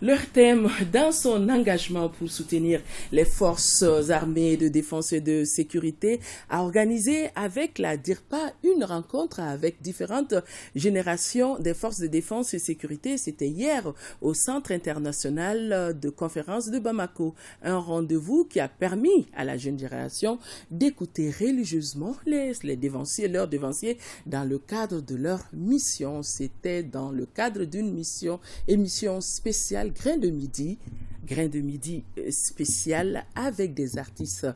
Leur thème, dans son engagement pour soutenir les forces armées de défense et de sécurité, a organisé avec la DIRPA une rencontre avec différentes générations des forces de défense et sécurité. C'était hier au Centre international de conférence de Bamako. Un rendez-vous qui a permis à la jeune génération d'écouter religieusement leurs devanciers dans le cadre de leur mission. C'était dans le cadre d'une émission spéciale Grain de Midi spécial avec des artistes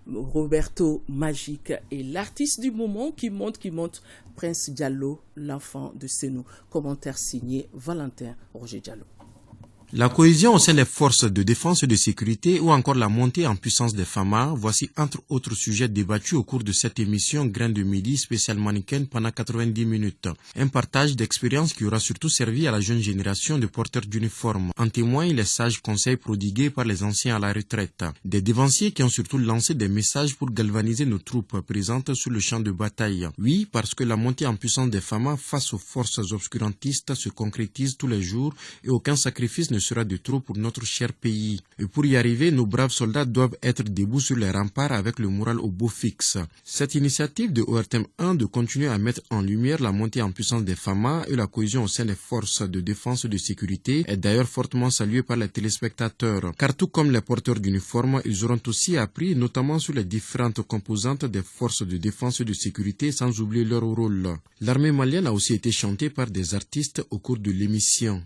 Roberto Magique et l'artiste du moment qui monte, Prince Diallo, l'enfant de Sénou. Commentaire signé Valentin Roger Diallo. La cohésion au sein des forces de défense et de sécurité ou encore la montée en puissance des FAMA, voici entre autres sujets débattus au cours de cette émission Grain de Midi spéciale mannequin pendant 90 minutes. Un partage d'expériences qui aura surtout servi à la jeune génération de porteurs d'uniformes. En témoignent les sages conseils prodigués par les anciens à la retraite. Des dévanciers qui ont surtout lancé des messages pour galvaniser nos troupes présentes sur le champ de bataille. Oui, parce que la montée en puissance des FAMA face aux forces obscurantistes se concrétise tous les jours et aucun sacrifice ne sera de trop pour notre cher pays. Et pour y arriver, nos braves soldats doivent être debout sur les remparts avec le moral au beau fixe. Cette initiative de ORTM 1 de continuer à mettre en lumière la montée en puissance des FAMA et la cohésion au sein des forces de défense et de sécurité est d'ailleurs fortement saluée par les téléspectateurs. Car tout comme les porteurs d'uniformes, ils auront aussi appris notamment sur les différentes composantes des forces de défense et de sécurité sans oublier leur rôle. L'armée malienne a aussi été chantée par des artistes au cours de l'émission.